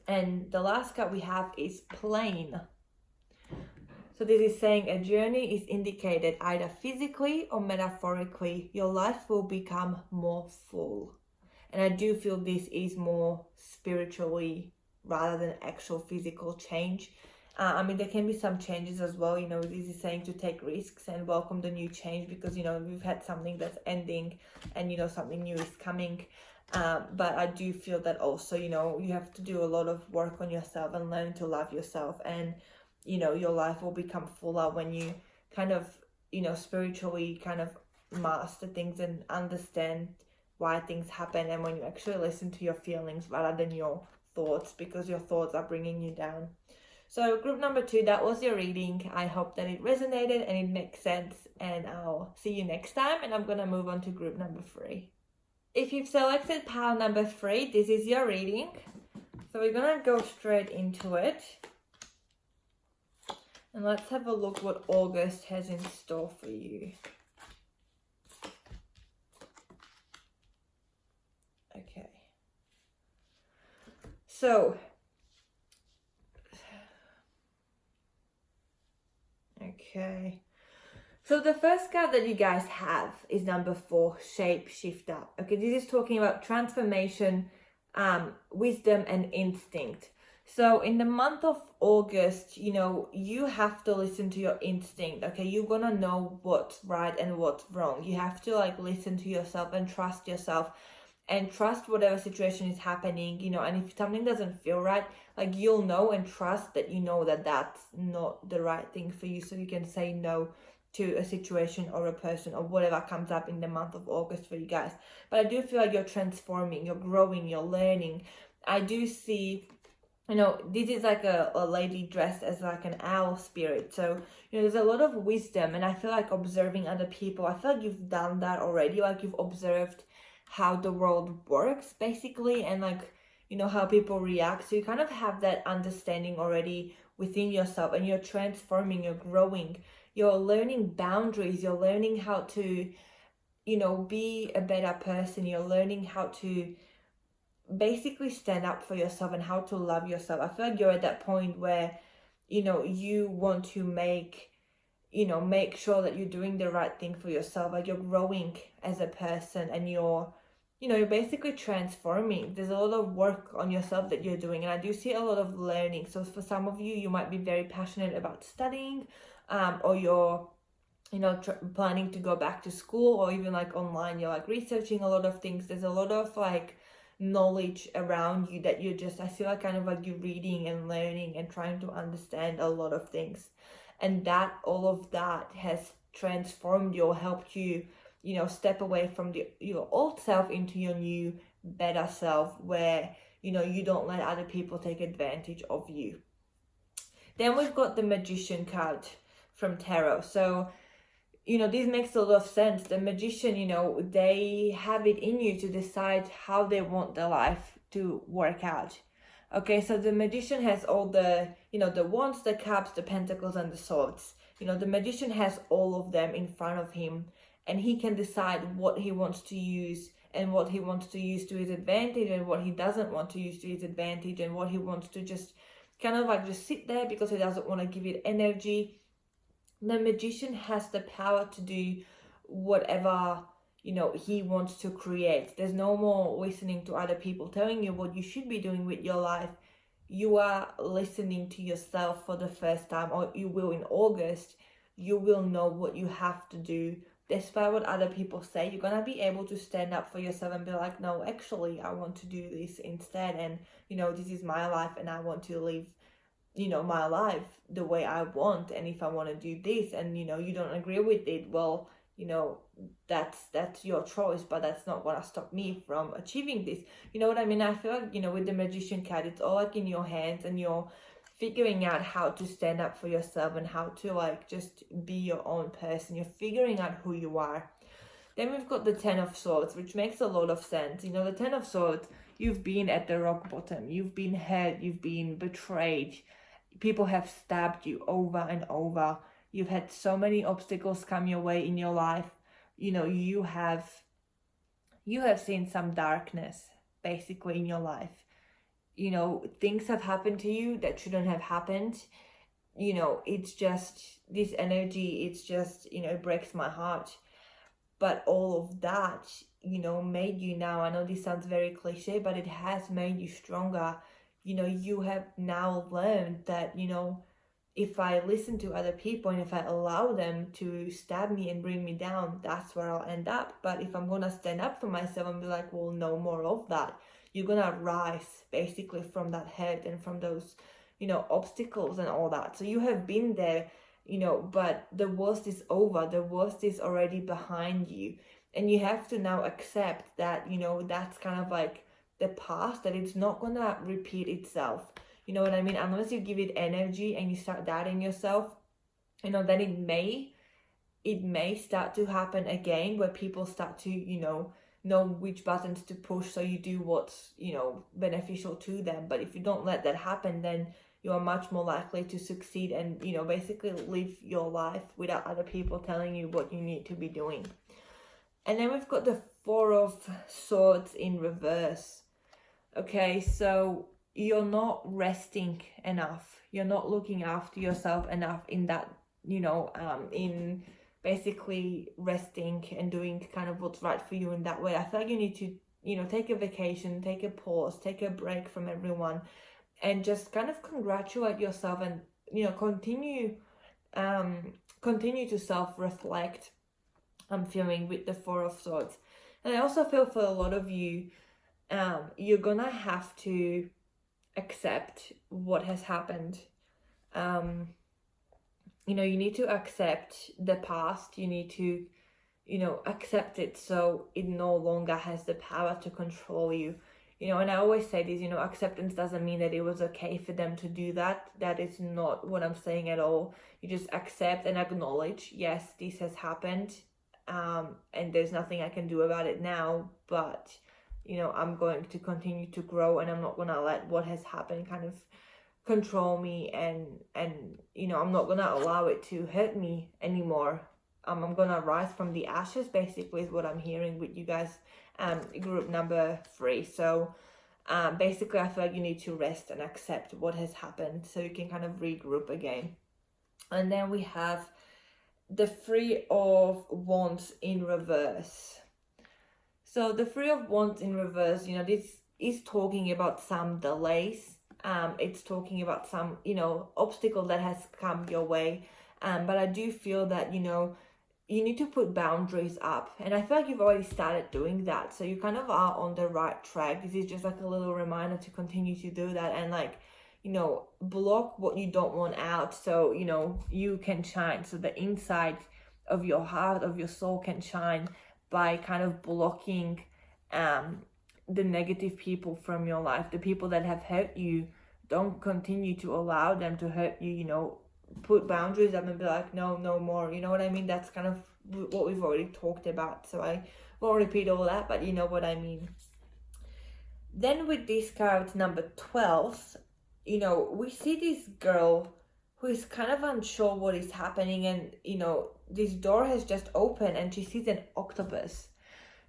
And the last card we have is Plain. So this is saying a journey is indicated either physically or metaphorically. Your life will become more full. And I do feel this is more spiritually rather than actual physical change. I mean, there can be some changes as well. You know, this is saying to take risks and welcome the new change, because, you know, we've had something that's ending and, you know, something new is coming. But I do feel that also, you know, you have to do a lot of work on yourself and learn to love yourself, and you know, your life will become fuller when you kind of, you know, spiritually kind of master things and understand why things happen, and when you actually listen to your feelings rather than your thoughts, because your thoughts are bringing you down. So group number 2, that was your reading. I hope that it resonated and it makes sense, and I'll see you next time, and I'm gonna move on to group number 3. If you've selected pile number 3, this is your reading. So we're gonna go straight into it. And let's have a look what August has in store for you. Okay. So, Okay. So the first card that you guys have is number 4, Shapeshifter. Okay, this is talking about transformation, wisdom and instinct. So in the month of August, you know, you have to listen to your instinct. Okay, you're gonna know what's right and what's wrong. You have to like listen to yourself and trust yourself and trust whatever situation is happening, you know. And if something doesn't feel right, like you'll know and trust that you know that that's not the right thing for you, so you can say no to a situation or a person or whatever comes up in the month of August for you guys. But I do feel like you're transforming, you're growing, you're learning. I do see, you know, this is like a lady dressed as like an owl spirit. So, you know, there's a lot of wisdom, and I feel like observing other people. I feel like you've done that already, like you've observed how the world works basically, and like, you know, how people react. So you kind of have that understanding already within yourself, and you're transforming, you're growing. You're learning boundaries, you're learning how to, you know, be a better person. You're learning how to basically stand up for yourself and how to love yourself. I feel like you're at that point where, you know, you want to make sure that you're doing the right thing for yourself. Like you're growing as a person, and you're basically transforming. There's a lot of work on yourself that you're doing, and I do see a lot of learning. So for some of you, you might be very passionate about studying, or you're, you know, planning to go back to school, or even like online, you're like researching a lot of things. There's a lot of like knowledge around you that you're just, I feel like kind of like you're reading and learning and trying to understand a lot of things. And that, all of that has transformed you or helped you, you know, step away from your old self into your new, better self, where, you know, you don't let other people take advantage of you. Then we've got the Magician card from Tarot. So, you know, this makes a lot of sense. The Magician, you know, they have it in you to decide how they want their life to work out. Okay, so the Magician has all the, you know, the Wands, the Cups, the Pentacles and the Swords. You know, the Magician has all of them in front of him, and he can decide what he wants to use and what he wants to use to his advantage, and what he doesn't want to use to his advantage, and what he wants to just kind of like just sit there because he doesn't want to give it energy. The Magician has the power to do whatever, you know, he wants to create. There's no more listening to other people telling you what you should be doing with your life. You are listening to yourself for the first time, or you will in August. You will know what you have to do. Despite what other people say, you're going to be able to stand up for yourself and be like, no, actually, I want to do this instead. And, you know, this is my life, and I want to live, you know, my life the way I want. And if I want to do this and, you know, you don't agree with it, well, you know, that's your choice, but that's not going to stop me from achieving this. You know what I mean? I feel like, you know, with the Magician card, it's all like in your hands, and you're figuring out how to stand up for yourself and how to like just be your own person. You're figuring out who you are. Then we've got the Ten of Swords, which makes a lot of sense. You know, the Ten of Swords, you've been at the rock bottom, you've been hurt, you've been betrayed, people have stabbed you over and over, you've had so many obstacles come your way in your life. You know, you have seen some darkness basically in your life. You know, things have happened to you that shouldn't have happened. You know, it's just this energy, it's just, you know, it breaks my heart. But all of that, you know, made you now, I know this sounds very cliche, but it has made you stronger. You know, you have now learned that, you know, if I listen to other people and if I allow them to stab me and bring me down, that's where I'll end up. But if I'm going to stand up for myself and be like, well, no more of that, you're going to rise basically from that hurt and from those, you know, obstacles and all that. So you have been there, you know, but the worst is over. The worst is already behind you. And you have to now accept that, you know, that's kind of like the past, that it's not going to repeat itself. You know what I mean? Unless you give it energy and you start doubting yourself, you know, then it may start to happen again, where people start to, you know which buttons to push, so you do what's, you know, beneficial to them. But if you don't let that happen, then you are much more likely to succeed and, you know, basically live your life without other people telling you what you need to be doing. And then we've got the Four of Swords in reverse. Okay, so you're not resting enough. You're not looking after yourself enough in that in basically resting and doing kind of what's right for you in that way. I feel like you need to, take a vacation, take a pause, take a break from everyone, and just kind of congratulate yourself and, continue to self-reflect. I'm feeling with the Four of Swords. And I also feel for a lot of you, you're gonna have to accept what has happened. You need to accept the past. You need to, accept it so it no longer has the power to control you. And I always say this, acceptance doesn't mean that it was okay for them to do that. That is not what I'm saying at all. You just accept and acknowledge, yes, this has happened, and there's nothing I can do about it now, but, I'm going to continue to grow, and I'm not going to let what has happened kind of control me, and I'm not going to allow it to hurt me anymore. I'm going to rise from the ashes, basically, is what I'm hearing with you guys, group number 3. So basically, I feel like you need to rest and accept what has happened so you can kind of regroup again. And then we have the Three of Wands in reverse. So the Three of Wands in reverse, this is talking about some delays. It's talking about some, obstacle that has come your way. But I do feel that, you need to put boundaries up. And I feel like you've already started doing that. So you kind of are on the right track. This is just like a little reminder to continue to do that and block what you don't want out so, you can shine. So the inside of your heart, of your soul can shine by kind of blocking the negative people from your life. The people that have hurt you, don't continue to allow them to hurt you, put boundaries up and be like, no more. You know what I mean? That's kind of what we've already talked about. So I won't repeat all that, but you know what I mean. Then with this card, number 12, we see this girl who is kind of unsure what is happening, and, this door has just opened and she sees an octopus.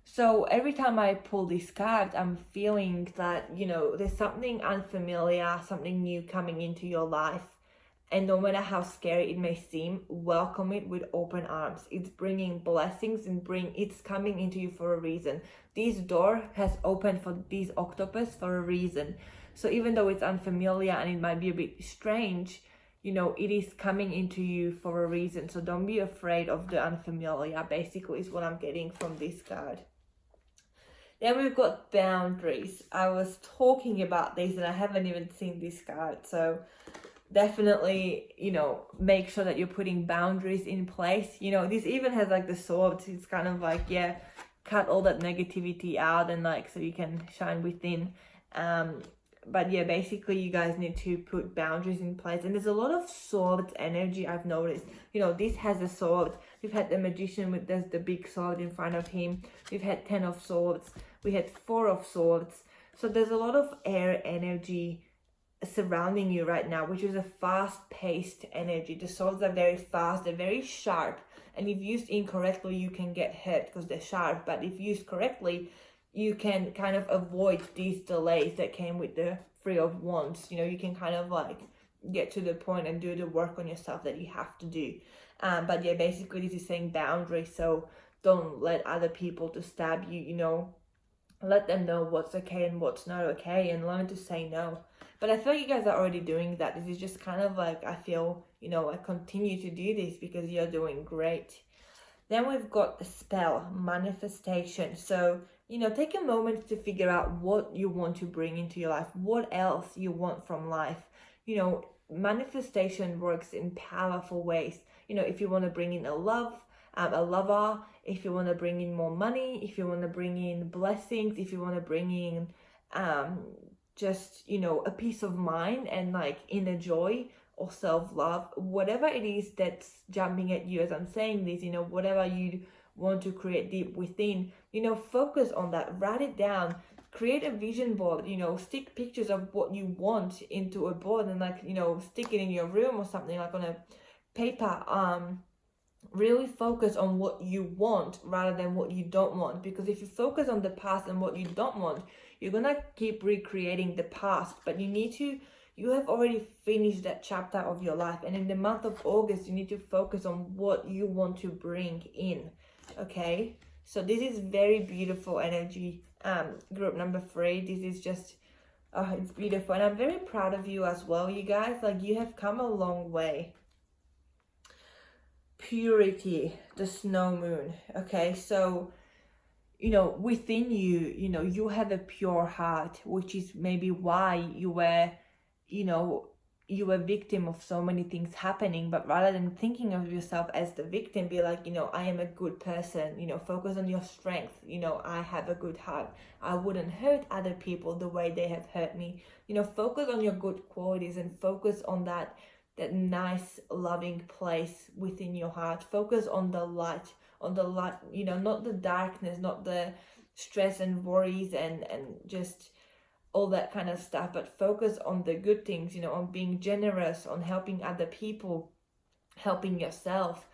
So every time I pull this card, I'm feeling that, there's something unfamiliar, something new coming into your life. And no matter how scary it may seem, welcome it with open arms. It's bringing blessings and it's coming into you for a reason. This door has opened for this octopus for a reason. So even though it's unfamiliar and it might be a bit strange, it is coming into you for a reason. So don't be afraid of the unfamiliar, basically, is what I'm getting from this card. Then we've got boundaries. I was talking about these and I haven't even seen this card. So definitely, make sure that you're putting boundaries in place. This even has like the swords. It's kind of like, cut all that negativity out and so you can shine within. But basically you guys need to put boundaries in place. And there's a lot of swords energy I've noticed. This has a sword. We've had the magician with the big sword in front of him. We've had 10 of swords. We had 4 of swords. So there's a lot of air energy surrounding you right now, which is a fast-paced energy. The swords are very fast, they're very sharp, and if used incorrectly you can get hurt because they're sharp. But if used correctly, you can kind of avoid these delays that came with the Three of Wands. You can kind of get to the point and do the work on yourself that you have to do. But basically this is saying boundaries. So don't let other people to stab you. Let them know what's okay and what's not okay, and learn to say no. But I feel you guys are already doing that. This is just kind of I feel, I continue to do this because you're doing great. Then we've got the spell, manifestation. So, take a moment to figure out what you want to bring into your life, what else you want from life. Manifestation works in powerful ways. If you want to bring in a lover, if you want to bring in more money, if you want to bring in blessings, if you want to bring in just, a peace of mind and inner joy or self-love, whatever it is that's jumping at you as I'm saying this, whatever you want to create deep within, focus on that, write it down, create a vision board, stick pictures of what you want into a board and stick it in your room or something, on a paper. Really focus on what you want rather than what you don't want, because if you focus on the past and what you don't want, you're gonna keep recreating the past. But you need to you have already finished that chapter of your life. And in the month of August, you need to focus on what you want to bring in. Okay, so this is very beautiful energy. Group number 3, this is just it's beautiful, and I'm very proud of you as well, you guys. Like, you have come a long way. Purity, the snow moon. Okay, so you know, within you, you know, you have a pure heart, which is maybe why you were, you know, you were victim of so many things happening. But rather than thinking of yourself as the victim, be like, you know, I am a good person, you know, focus on your strength. You know, I have a good heart, I wouldn't hurt other people the way they have hurt me. You know, focus on your good qualities and focus on that nice loving place within your heart. Focus on the light, you know, not the darkness, not the stress and worries and just all that kind of stuff, but focus on the good things, you know, on being generous, on helping other people, helping yourself,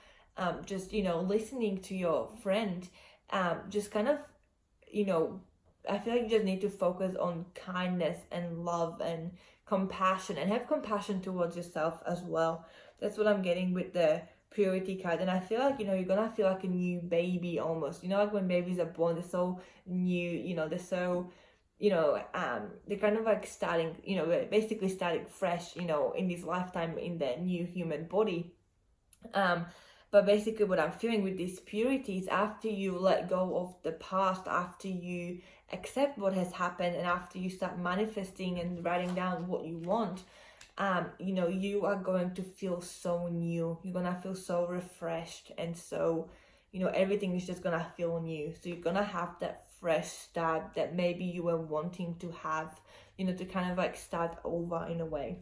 just, you know, listening to your friend, just kind of, you know, I feel like you just need to focus on kindness and love and compassion, and have compassion towards yourself as well. That's what I'm getting with the purity card. And I feel like, you know, you're gonna feel like a new baby almost, you know, like when babies are born, they're so new, you know, they're so, you know, they're kind of like starting, you know, basically starting fresh, you know, in this lifetime in their new human body. But basically what I'm feeling with this purity is, after you let go of the past, after you accept what has happened, and after you start manifesting and writing down what you want, you know, you are going to feel so new. You're gonna feel so refreshed, and so, you know, everything is just gonna feel new. So you're gonna have that fresh start that maybe you were wanting to have, you know, to kind of like start over in a way.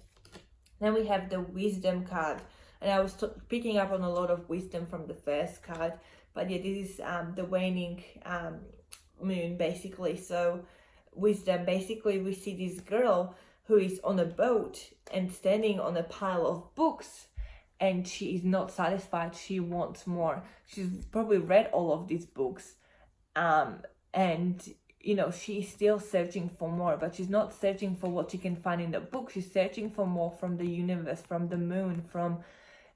Then we have the wisdom card, and I was picking up on a lot of wisdom from the first card, but yeah, this is the waning moon basically. So wisdom, basically we see this girl who is on a boat and standing on a pile of books, and she is not satisfied. She wants more. She's probably read all of these books, and you know, she's still searching for more, but she's not searching for what she can find in the book. She's searching for more from the universe, from the moon, from,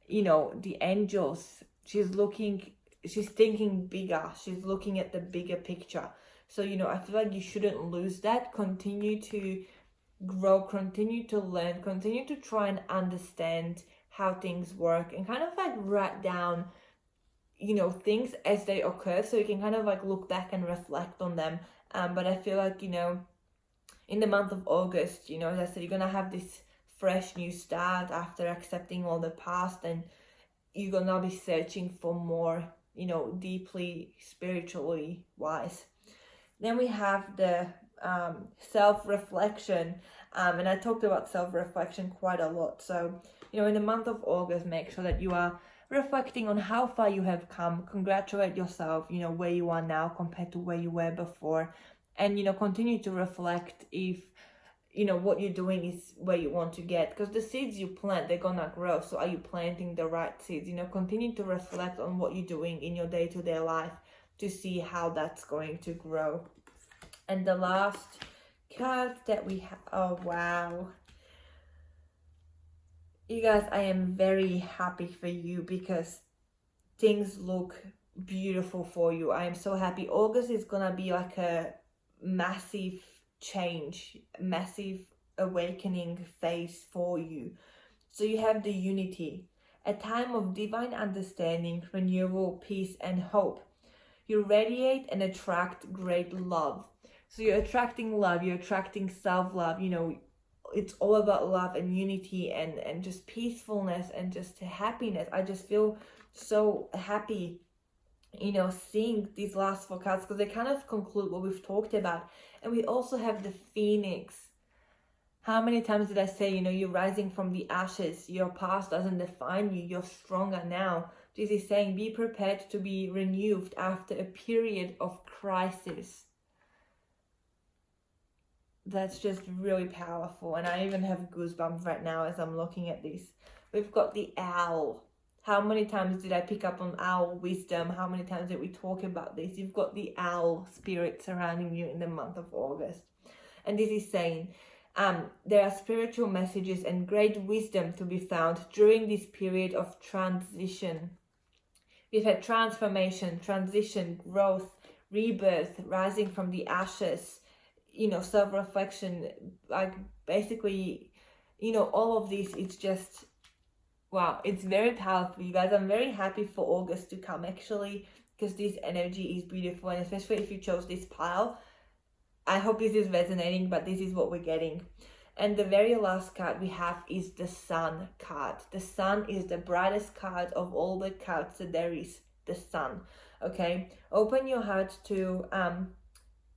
you know, the angels. She's thinking bigger. She's looking at the bigger picture. So, you know, I feel like you shouldn't lose that. Continue to grow, continue to learn, continue to try and understand how things work, and kind of like write down, you know, things as they occur, so you can kind of like look back and reflect on them. But I feel like, you know, in the month of August, you know, as I said, you're gonna have this fresh new start after accepting all the past, and you're gonna be searching for more, you know, deeply spiritually wise. Then we have the self-reflection, and I talked about self-reflection quite a lot. So, you know, in the month of August, make sure that you are reflecting on how far you have come. Congratulate yourself, you know, where you are now compared to where you were before, and, you know, continue to reflect if, you know, what you're doing is where you want to get, because the seeds you plant, they're gonna grow. So are you planting the right seeds? You know, continue to reflect on what you're doing in your day-to-day life to see how that's going to grow. And the last card that we have, oh wow, you guys, I am very happy for you because things look beautiful for you. I am so happy. August is gonna be like a massive change, massive awakening phase for you. So you have the unity, a time of divine understanding, renewal, peace, and hope. You radiate and attract great love. So you're attracting love, you're attracting self-love, you know, it's all about love and unity and just peacefulness and just happiness. I just feel so happy, you know, seeing these last 4 cards, because they kind of conclude what we've talked about. And we also have the Phoenix. How many times did I say, you know, you're rising from the ashes, your past doesn't define you, you're stronger now. This is saying be prepared to be renewed after a period of crisis. That's just really powerful, and I even have goosebumps right now as I'm looking at this. We've got the owl. How many times did I pick up on owl wisdom? How many times did we talk about this? You've got the owl spirit surrounding you in the month of August. And this is saying, There are spiritual messages and great wisdom to be found during this period of transition. We've had transformation, transition, growth, rebirth, rising from the ashes, you know, self-reflection, like basically, you know, all of this. It's just, wow, it's very powerful, you guys. I'm very happy for August to come, actually, because this energy is beautiful, and especially if you chose this pile, I hope this is resonating, but this is what we're getting. And the very last card we have is the Sun card. The Sun is the brightest card of all the cards that there is, the Sun. Okay, open your heart to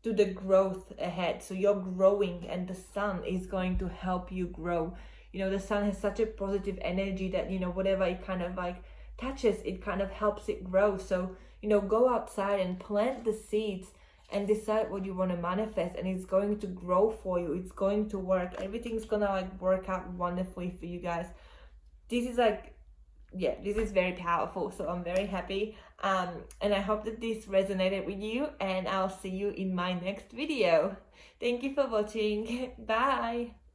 the growth ahead. So you're growing, and the Sun is going to help you grow. You know, the Sun has such a positive energy that, you know, whatever it kind of like touches, it kind of helps it grow. So, you know, go outside and plant the seeds and decide what you want to manifest, and it's going to grow for you. It's going to work. Everything's gonna like work out wonderfully for you guys. This is like, yeah, this is very powerful. So I'm very happy, and I hope that this resonated with you, and I'll see you in my next video. Thank you for watching. Bye.